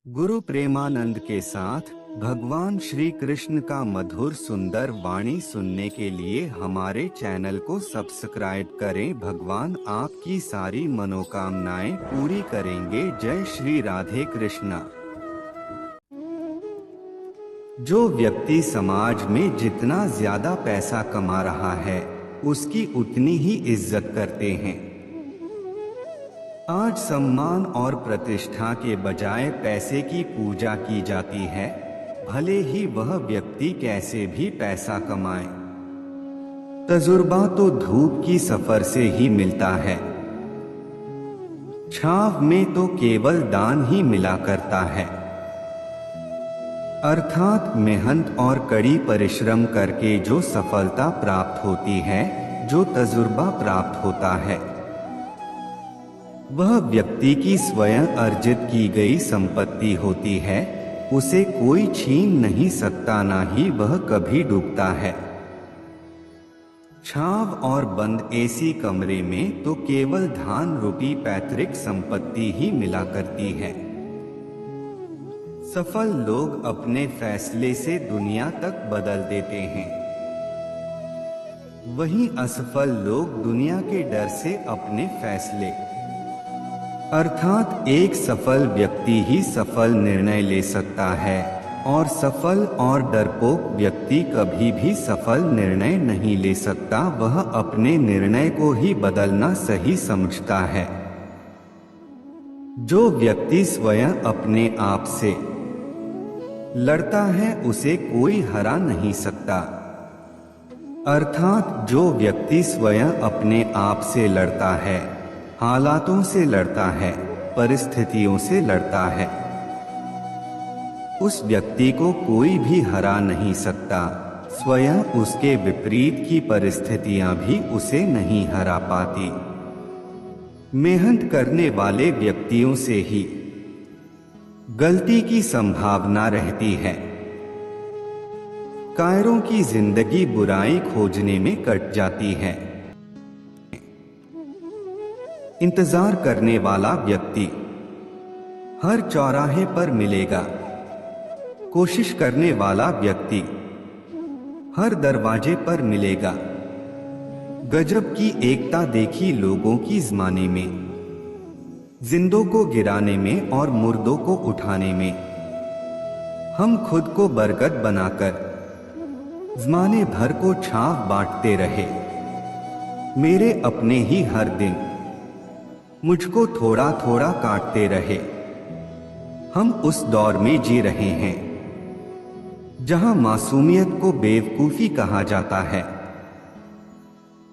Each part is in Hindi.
गुरु प्रेमानंद के साथ भगवान श्री कृष्ण का मधुर सुंदर वाणी सुनने के लिए हमारे चैनल को सब्सक्राइब करें। भगवान आपकी सारी मनोकामनाएं पूरी करेंगे। जय श्री राधे कृष्णा। जो व्यक्ति समाज में जितना ज्यादा पैसा कमा रहा है उसकी उतनी ही इज्जत करते हैं। आज सम्मान और प्रतिष्ठा के बजाय पैसे की पूजा की जाती है, भले ही वह व्यक्ति कैसे भी पैसा कमाए। तजुर्बा तो धूप की सफर से ही मिलता है, छाव में तो केवल दान ही मिला करता है। अर्थात मेहनत और कड़ी परिश्रम करके जो सफलता प्राप्त होती है, जो तजुर्बा प्राप्त होता है, वह व्यक्ति की स्वयं अर्जित की गई संपत्ति होती है। उसे कोई छीन नहीं सकता, ना ही वह कभी डूबता है। छाव और बंद एसी कमरे में तो केवल धान रूपी पैतृक संपत्ति ही मिला करती है। सफल लोग अपने फैसले से दुनिया तक बदल देते हैं, वहीं असफल लोग दुनिया के डर से अपने फैसले, अर्थात एक सफल व्यक्ति ही सफल निर्णय ले सकता है और सफल और डरपोक व्यक्ति कभी भी सफल निर्णय नहीं ले सकता। वह अपने निर्णय को ही बदलना सही समझता है। जो व्यक्ति स्वयं अपने आप से लड़ता है उसे कोई हरा नहीं सकता। अर्थात जो व्यक्ति स्वयं अपने आप से लड़ता है, हालातों से लड़ता है, परिस्थितियों से लड़ता है, उस व्यक्ति को कोई भी हरा नहीं सकता। स्वयं उसके विपरीत की परिस्थितियां भी उसे नहीं हरा पाती। मेहनत करने वाले व्यक्तियों से ही गलती की संभावना रहती है। कायरों की जिंदगी बुराई खोजने में कट जाती है। इंतजार करने वाला व्यक्ति हर चौराहे पर मिलेगा। कोशिश करने वाला व्यक्ति हर दरवाजे पर मिलेगा। गजब की एकता देखी लोगों की ज़माने में, जिंदों को गिराने में और मुर्दों को उठाने में। हम खुद को बरगद बनाकर ज़माने भर को छाव बांटते रहे। मेरे अपने ही हर दिन मुझको थोड़ा थोड़ा काटते रहे। हम उस दौर में जी रहे हैं जहां मासूमियत को बेवकूफी कहा जाता है।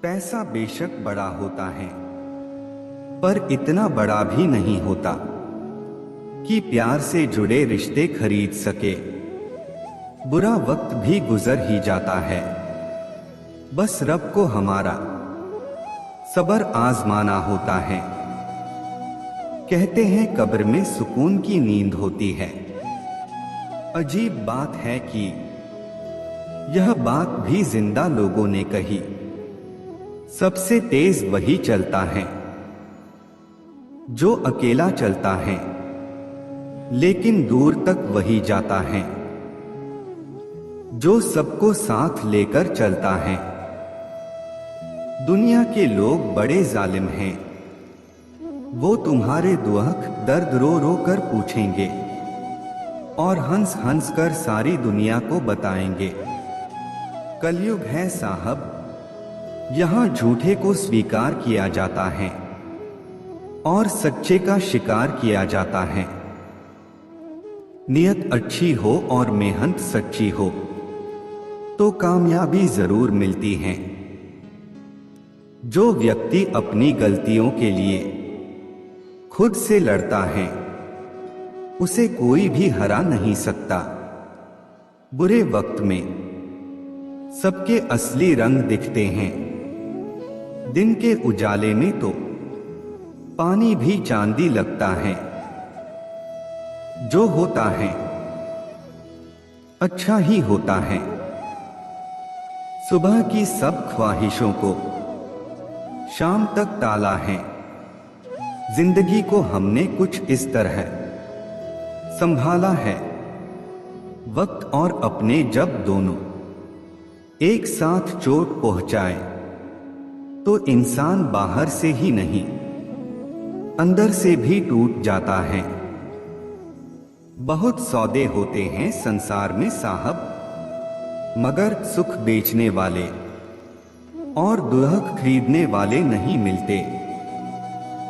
पैसा बेशक बड़ा होता है, पर इतना बड़ा भी नहीं होता कि प्यार से जुड़े रिश्ते खरीद सके। बुरा वक्त भी गुजर ही जाता है, बस रब को हमारा सब्र आजमाना होता है। कहते हैं कब्र में सुकून की नींद होती है। अजीब बात है कि यह बात भी जिंदा लोगों ने कही। सबसे तेज वही चलता है जो अकेला चलता है, लेकिन दूर तक वही जाता है जो सबको साथ लेकर चलता है। दुनिया के लोग बड़े जालिम हैं, वो तुम्हारे दुख दर्द रो रो कर पूछेंगे और हंस हंस कर सारी दुनिया को बताएंगे। कलयुग है साहब, यहाँ झूठे को स्वीकार किया जाता है और सच्चे का शिकार किया जाता है। नियत अच्छी हो और मेहनत सच्ची हो तो कामयाबी जरूर मिलती है। जो व्यक्ति अपनी गलतियों के लिए खुद से लड़ता है उसे कोई भी हरा नहीं सकता। बुरे वक्त में सबके असली रंग दिखते हैं, दिन के उजाले में तो पानी भी चांदी लगता है। जो होता है अच्छा ही होता है। सुबह की सब ख्वाहिशों को शाम तक टाला है। जिंदगी को हमने कुछ इस तरह संभाला है वक्त और अपने जब दोनों एक साथ चोट पहुंचाए तो इंसान बाहर से ही नहीं अंदर से भी टूट जाता है। बहुत सौदे होते हैं संसार में साहब, मगर सुख बेचने वाले और दुल्हन खरीदने वाले नहीं मिलते।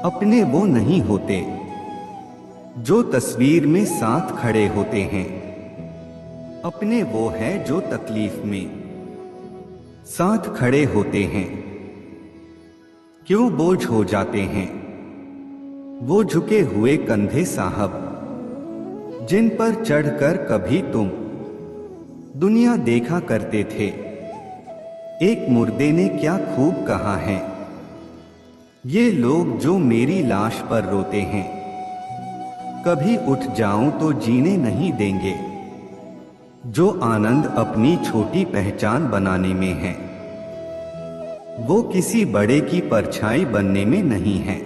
अपने वो नहीं होते जो तस्वीर में साथ खड़े होते हैं, अपने वो है जो तकलीफ में साथ खड़े होते हैं। क्यों बोझ हो जाते हैं वो झुके हुए कंधे साहब, जिन पर चढ़कर कभी तुम दुनिया देखा करते थे। एक मुर्दे ने क्या खूब कहा है, ये लोग जो मेरी लाश पर रोते हैं, कभी उठ जाऊं तो जीने नहीं देंगे। जो आनंद अपनी छोटी पहचान बनाने में है, वो किसी बड़े की परछाई बनने में नहीं है।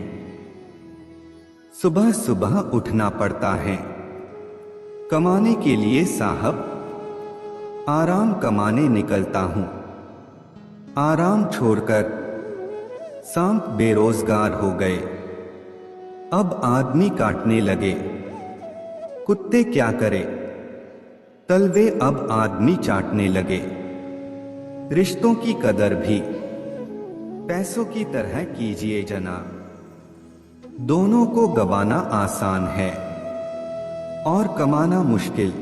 सुबह सुबह उठना पड़ता है कमाने के लिए साहब, आराम कमाने निकलता हूं। आराम छोड़कर सांप बेरोजगार हो गए, अब आदमी काटने लगे। कुत्ते क्या करे, तलवे अब आदमी चाटने लगे। रिश्तों की कदर भी पैसों की तरह कीजिए जनाब। दोनों को गवाना आसान है और कमाना मुश्किल।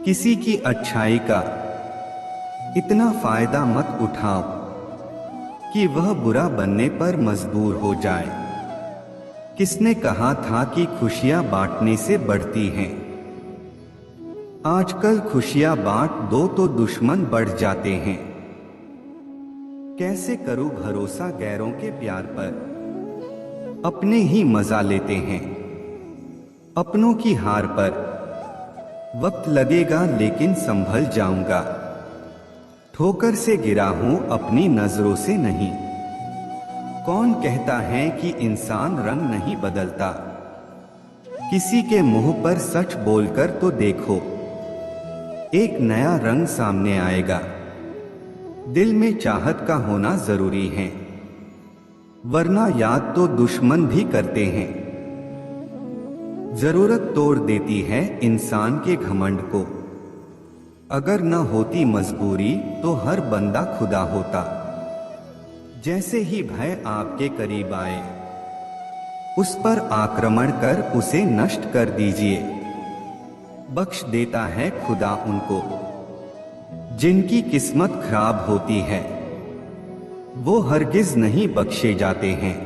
किसी की अच्छाई का इतना फायदा मत उठाओ कि वह बुरा बनने पर मजबूर हो जाए। किसने कहा था कि खुशियां बांटने से बढ़ती हैं? आजकल खुशियां बांट दो तो दुश्मन बढ़ जाते हैं। कैसे करूं भरोसा गैरों के प्यार पर, अपने ही मजा लेते हैं अपनों की हार पर। वक्त लगेगा लेकिन संभल जाऊंगा, ठोकर से गिरा हूं अपनी नजरों से नहीं। कौन कहता है कि इंसान रंग नहीं बदलता? किसी के मुंह पर सच बोलकर तो देखो, एक नया रंग सामने आएगा। दिल में चाहत का होना जरूरी है, वरना याद तो दुश्मन भी करते हैं। जरूरत तोड़ देती है इंसान के घमंड को। अगर न होती मजबूरी तो हर बंदा खुदा होता। जैसे ही भय आपके करीब आए, उस पर आक्रमण कर उसे नष्ट कर दीजिए। बख्श देता है खुदा उनको जिनकी किस्मत खराब होती है, वो हरगिज नहीं बख्शे जाते हैं।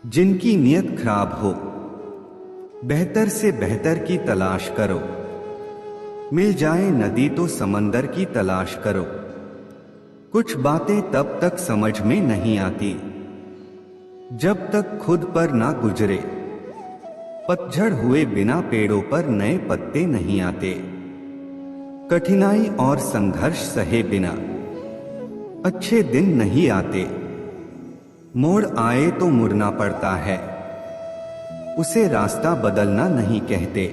जिनकी नीयत खराब हो, बेहतर से बेहतर की तलाश करो। मिल जाए नदी तो समंदर की तलाश करो। कुछ बातें तब तक समझ में नहीं आती जब तक खुद पर ना गुजरे। पतझड़ हुए बिना पेड़ों पर नए पत्ते नहीं आते। कठिनाई और संघर्ष सहे बिना अच्छे दिन नहीं आते। मोड़ आए तो मुड़ना पड़ता है, उसे रास्ता बदलना नहीं कहते।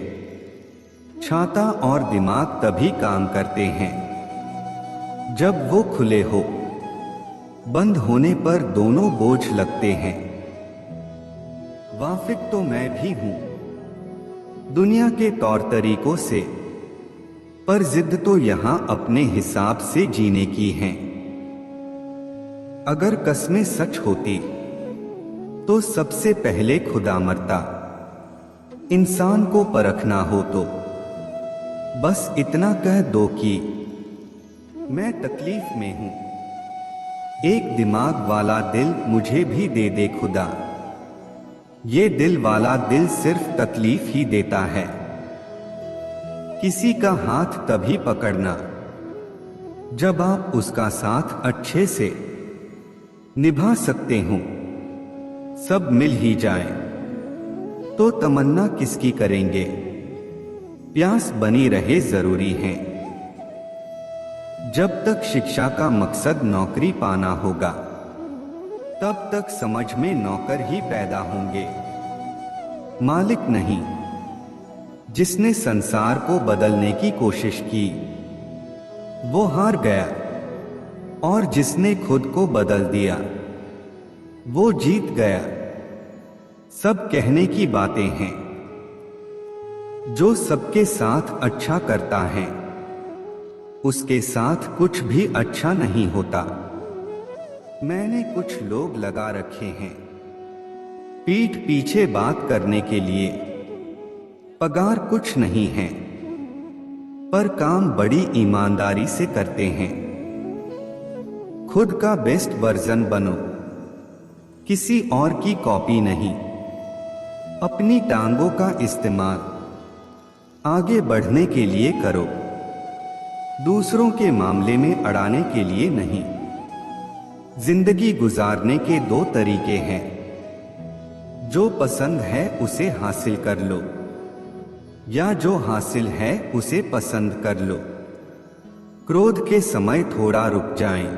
छाता और दिमाग तभी काम करते हैं जब वो खुले हो। बंद होने पर दोनों बोझ लगते हैं। वाकिफ तो मैं भी हूं दुनिया के तौर तरीकों से, पर जिद तो यहां अपने हिसाब से जीने की है। अगर कस्में सच होती तो सबसे पहले खुदा मरता। इंसान को परखना हो तो बस इतना कह दो कि मैं तकलीफ में हूं। एक दिमाग वाला दिल मुझे भी दे दे खुदा। ये दिल वाला दिल सिर्फ तकलीफ ही देता है। किसी का हाथ तभी पकड़ना जब आप उसका साथ अच्छे से निभा सकते हो। सब मिल ही जाए तो तमन्ना किसकी करेंगे? प्यास बनी रहे जरूरी है। जब तक शिक्षा का मकसद नौकरी पाना होगा, तब तक समझ में नौकर ही पैदा होंगे, मालिक नहीं। जिसने संसार को बदलने की कोशिश की वो हार गया, और जिसने खुद को बदल दिया वो जीत गया। सब कहने की बातें हैं। जो सबके साथ अच्छा करता है उसके साथ कुछ भी अच्छा नहीं होता। मैंने कुछ लोग लगा रखे हैं पीठ पीछे बात करने के लिए। पगार कुछ नहीं है, पर काम बड़ी ईमानदारी से करते हैं। खुद का बेस्ट वर्जन बनो, किसी और की कॉपी नहीं। अपनी टांगों का इस्तेमाल आगे बढ़ने के लिए करो, दूसरों के मामले में अड़ाने के लिए नहीं। जिंदगी गुजारने के दो तरीके हैं, जो पसंद है उसे हासिल कर लो, या जो हासिल है उसे पसंद कर लो। क्रोध के समय थोड़ा रुक जाएं।